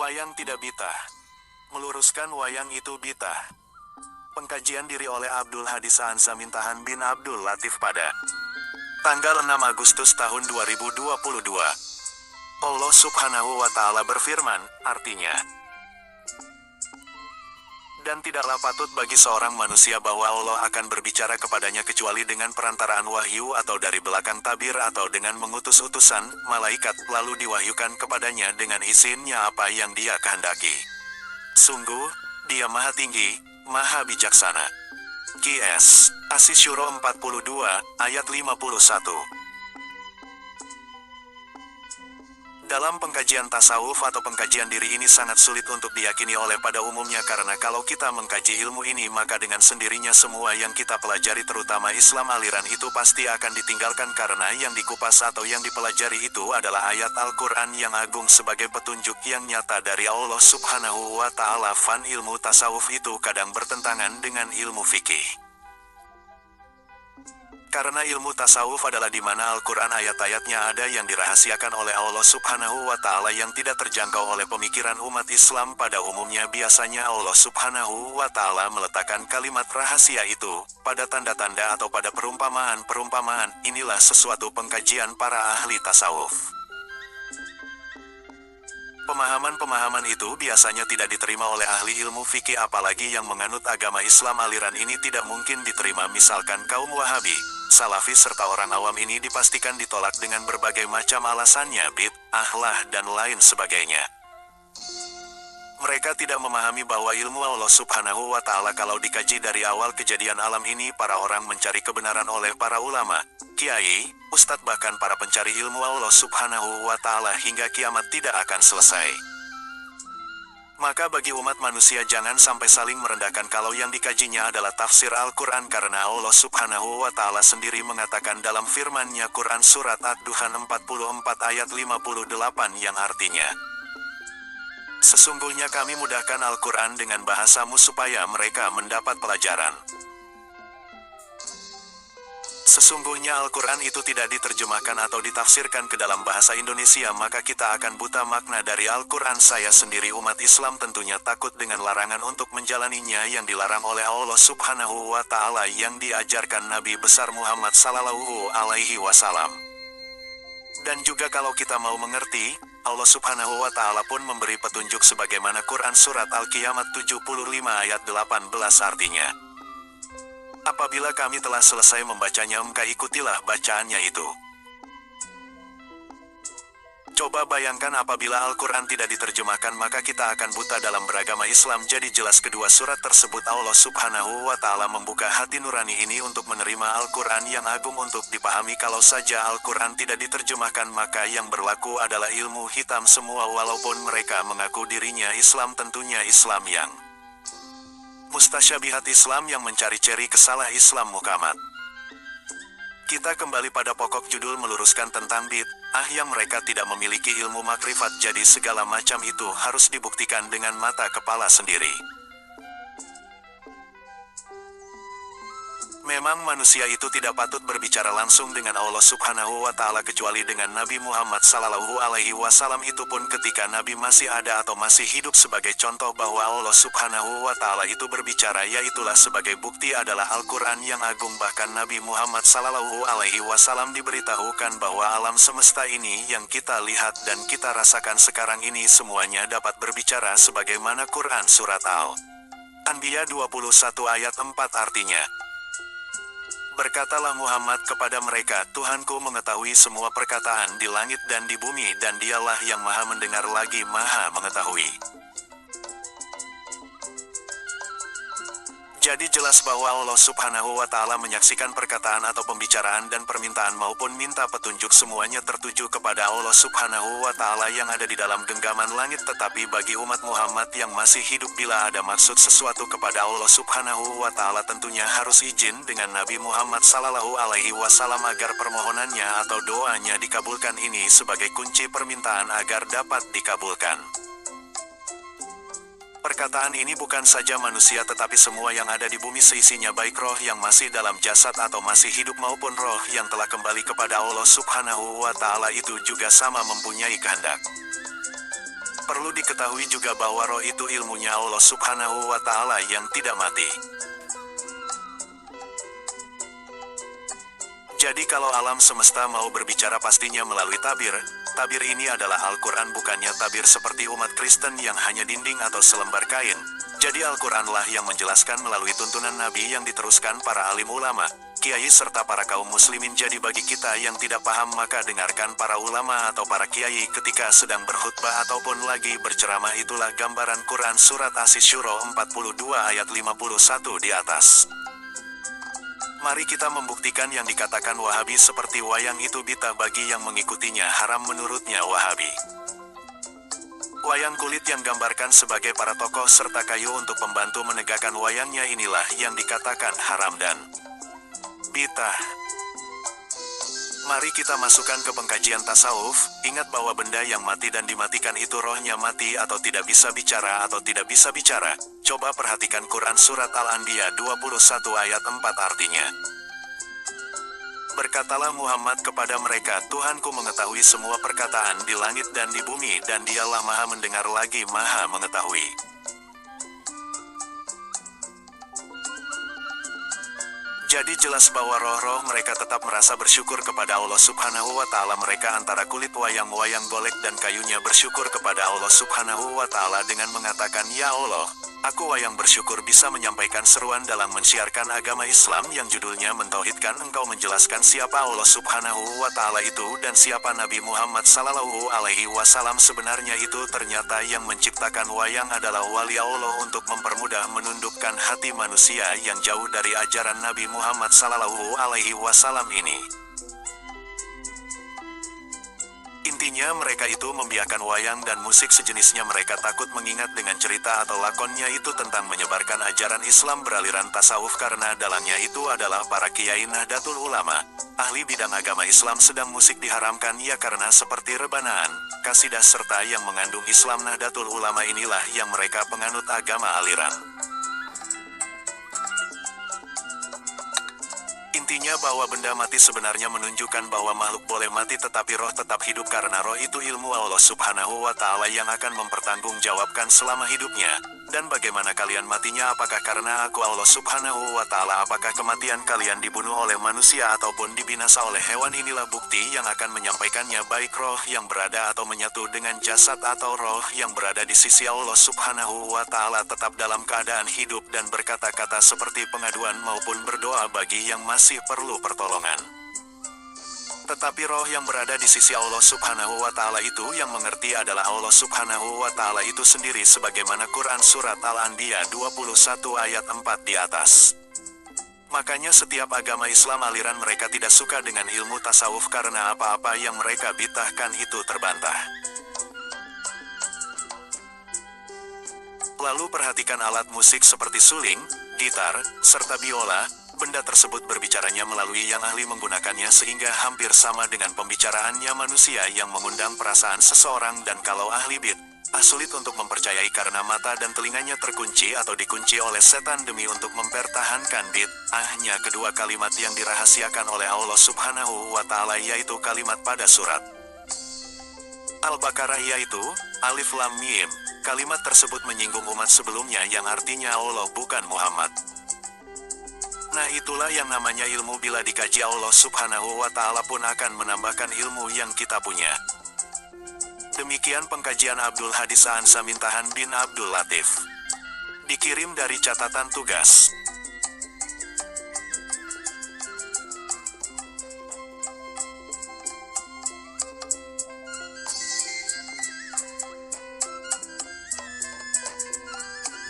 Wayang tidak bitah. Meluruskan wayang itu bitah. Pengkajian diri oleh Abdul Hadis Anza Mintahan bin Abdul Latif pada tanggal 6 Agustus tahun 2022. Allah Subhanahu wa Ta'ala berfirman, artinya, dan tidaklah patut bagi seorang manusia bahwa Allah akan berbicara kepadanya kecuali dengan perantaraan wahyu atau dari belakang tabir atau dengan mengutus utusan, malaikat, lalu diwahyukan kepadanya dengan izinnya apa yang dia kehendaki. Sungguh, dia maha tinggi, maha bijaksana. Qs. Asy-Syura 42, ayat 51. Dalam pengkajian tasawuf atau pengkajian diri ini sangat sulit untuk diyakini oleh pada umumnya karena kalau kita mengkaji ilmu ini maka dengan sendirinya semua yang kita pelajari terutama Islam aliran itu pasti akan ditinggalkan karena yang dikupas atau yang dipelajari itu adalah ayat Al-Quran yang agung sebagai petunjuk yang nyata dari Allah Subhanahu wa Ta'ala. Ilmu tasawuf itu kadang bertentangan dengan ilmu fikih. Karena ilmu tasawuf adalah di mana Al-Quran ayat-ayatnya ada yang dirahasiakan oleh Allah Subhanahu wa Ta'ala yang tidak terjangkau oleh pemikiran umat Islam pada umumnya. Biasanya Allah Subhanahu wa Ta'ala meletakkan kalimat rahasia itu pada tanda-tanda atau pada perumpamaan. Inilah sesuatu pengkajian para ahli tasawuf. Pemahaman-pemahaman itu biasanya tidak diterima oleh ahli ilmu fikih apalagi yang menganut agama Islam. Aliran ini tidak mungkin diterima, misalkan kaum Wahabi, Salafi serta orang awam ini dipastikan ditolak dengan berbagai macam alasannya, bid'ah dan lain sebagainya. Mereka tidak memahami bahwa ilmu Allah Subhanahu wa Ta'ala kalau dikaji dari awal kejadian alam ini para orang mencari kebenaran oleh para ulama, kiai, ustadz bahkan para pencari ilmu Allah Subhanahu wa Ta'ala hingga kiamat tidak akan selesai. Maka bagi umat manusia jangan sampai saling merendahkan kalau yang dikajinya adalah tafsir Al-Quran karena Allah Subhanahu wa Ta'ala sendiri mengatakan dalam firman-Nya Quran surat Ad-Duhan 44 ayat 58 yang artinya, sesungguhnya kami mudahkan Al-Quran dengan bahasamu supaya mereka mendapat pelajaran. Sesungguhnya Al-Quran itu tidak diterjemahkan atau ditafsirkan ke dalam bahasa Indonesia maka kita akan buta makna dari Al-Quran. Saya sendiri umat Islam tentunya takut dengan larangan untuk menjalaninya yang dilarang oleh Allah Subhanahu wa Ta'ala yang diajarkan Nabi besar Muhammad Sallallahu Alaihi Wasallam. Dan juga kalau kita mau mengerti, Allah Subhanahu wa Ta'ala pun memberi petunjuk sebagaimana Quran surat Al-Qiyamah 75 ayat 18 artinya, apabila kami telah selesai membacanya maka ikutilah bacaannya itu. Coba bayangkan apabila Al-Quran tidak diterjemahkan maka kita akan buta dalam beragama Islam. Jadi jelas kedua surat tersebut Allah Subhanahu wa Ta'ala membuka hati nurani ini untuk menerima Al-Quran yang agung untuk dipahami. Kalau saja Al-Quran tidak diterjemahkan maka yang berlaku adalah ilmu hitam semua walaupun mereka mengaku dirinya Islam, tentunya Islam yang mustasyabihat, Islam yang mencari-cari kesalah, Islam mukamat. Kita kembali pada pokok judul meluruskan tentang bid'ah yang mereka tidak memiliki ilmu makrifat, jadi segala macam itu harus dibuktikan dengan mata kepala sendiri. Memang manusia itu tidak patut berbicara langsung dengan Allah Subhanahu wa Ta'ala kecuali dengan Nabi Muhammad Sallallahu Alaihi Wasallam, itu pun ketika Nabi masih ada atau masih hidup. Sebagai contoh bahwa Allah Subhanahu wa Ta'ala itu berbicara, yaitulah sebagai bukti adalah Al-Quran yang agung. Bahkan Nabi Muhammad Sallallahu Alaihi Wasallam diberitahukan bahwa alam semesta ini yang kita lihat dan kita rasakan sekarang ini semuanya dapat berbicara sebagaimana Quran surat Al-Anbiya 21 ayat 4 artinya, berkatalah Muhammad kepada mereka, Tuhanku mengetahui semua perkataan di langit dan di bumi dan dialah yang maha mendengar lagi maha mengetahui. Jadi jelas bahwa Allah Subhanahu wa Ta'ala menyaksikan perkataan atau pembicaraan dan permintaan maupun minta petunjuk semuanya tertuju kepada Allah Subhanahu wa Ta'ala yang ada di dalam genggaman langit. Tetapi bagi umat Muhammad yang masih hidup, bila ada maksud sesuatu kepada Allah Subhanahu wa Ta'ala tentunya harus izin dengan Nabi Muhammad Sallallahu Alaihi Wasallam agar permohonannya atau doanya dikabulkan. Ini sebagai kunci permintaan agar dapat dikabulkan. Perkataan ini bukan saja manusia tetapi semua yang ada di bumi seisinya, baik roh yang masih dalam jasad atau masih hidup maupun roh yang telah kembali kepada Allah Subhanahu wa Ta'ala itu juga sama mempunyai kehendak. Perlu diketahui juga bahwa roh itu ilmunya Allah Subhanahu wa Ta'ala yang tidak mati. Jadi kalau alam semesta mau berbicara pastinya melalui tabir. Tabir ini adalah Al-Quran, bukannya tabir seperti umat Kristen yang hanya dinding atau selembar kain. Jadi Al-Quranlah yang menjelaskan melalui tuntunan Nabi yang diteruskan para alim ulama, kiai serta para kaum muslimin. Jadi bagi kita yang tidak paham maka dengarkan para ulama atau para kiai ketika sedang berkhutbah ataupun lagi berceramah. Itulah gambaran Quran Surat Asy-Syura 42 ayat 51 di atas. Mari kita membuktikan yang dikatakan Wahabi seperti wayang itu bita bagi yang mengikutinya haram menurutnya Wahabi. Wayang kulit yang gambarkan sebagai para tokoh serta kayu untuk membantu menegakkan wayangnya inilah yang dikatakan haram dan bita. Mari kita masukkan ke pengkajian tasawuf. Ingat bahwa benda yang mati dan dimatikan itu rohnya mati atau tidak bisa bicara atau tidak bisa bicara. Coba perhatikan Quran Surat Al-Anbiya 21 ayat 4 artinya. Berkatalah Muhammad kepada mereka, Tuhanku mengetahui semua perkataan di langit dan di bumi, dan dialah maha mendengar lagi maha mengetahui. Jadi jelas bahwa roh-roh mereka tetap merasa bersyukur kepada Allah Subhanahu wa Ta'ala. Mereka antara kulit wayang-wayang golek dan kayunya bersyukur kepada Allah Subhanahu wa Ta'ala dengan mengatakan, Ya Allah, aku wayang bersyukur bisa menyampaikan seruan dalam mensiarkan agama Islam yang judulnya mentauhidkan Engkau, menjelaskan siapa Allah Subhanahu wa Ta'ala itu dan siapa Nabi Muhammad Sallallahu Alaihi Wasallam. Sebenarnya itu ternyata yang menciptakan wayang adalah wali Allah untuk mempermudah menundukkan hati manusia yang jauh dari ajaran Nabi Muhammad Sallallahu Alaihi Wasallam ini. Intinya mereka itu membiarkan wayang dan musik sejenisnya. Mereka takut mengingat dengan cerita atau lakonnya itu tentang menyebarkan ajaran Islam beraliran tasawuf, karena dalangnya itu adalah para kiai Nahdlatul Ulama, ahli bidang agama Islam. Sedang musik diharamkan ya karena seperti rebanaan, kasidah serta yang mengandung Islam. Nahdlatul Ulama inilah yang mereka penganut agama aliran. Intinya bahwa benda mati sebenarnya menunjukkan bahwa makhluk boleh mati tetapi roh tetap hidup, karena roh itu ilmu Allah Subhanahu wa Ta'ala yang akan mempertanggungjawabkan selama hidupnya. Dan bagaimana kalian matinya? Apakah karena aku Allah Subhanahu wa Ta'ala? Apakah kematian kalian dibunuh oleh manusia ataupun dibinasa oleh hewan? Inilah bukti yang akan menyampaikannya, baik roh yang berada atau menyatu dengan jasad atau roh yang berada di sisi Allah Subhanahu wa Ta'ala tetap dalam keadaan hidup dan berkata-kata seperti pengaduan maupun berdoa bagi yang masih perlu pertolongan. Tetapi roh yang berada di sisi Allah Subhanahu wa Ta'ala itu yang mengerti adalah Allah Subhanahu wa Ta'ala itu sendiri, sebagaimana Quran Surat Al-Anbiya 21 ayat 4 di atas. Makanya setiap agama Islam aliran mereka tidak suka dengan ilmu tasawuf, karena apa-apa yang mereka bitahkan itu terbantah. Lalu perhatikan alat musik seperti suling, gitar, serta biola. Benda tersebut berbicaranya melalui yang ahli menggunakannya, sehingga hampir sama dengan pembicaraannya manusia yang mengundang perasaan seseorang. Dan kalau ahli bid, sulit untuk mempercayai karena mata dan telinganya terkunci atau dikunci oleh setan demi untuk mempertahankan bid. Hanya kedua kalimat yang dirahasiakan oleh Allah Subhanahu wa Ta'ala, yaitu kalimat pada surat Al-Baqarah, yaitu Alif Lam Mim. Kalimat tersebut menyinggung umat sebelumnya yang artinya Allah bukan Muhammad. Nah, itulah yang namanya ilmu. Bila dikaji Allah Subhanahu wa Ta'ala pun akan menambahkan ilmu yang kita punya. Demikian pengkajian Abdul Hadis An Samintahan bin Abdul Latif. Dikirim dari catatan tugas.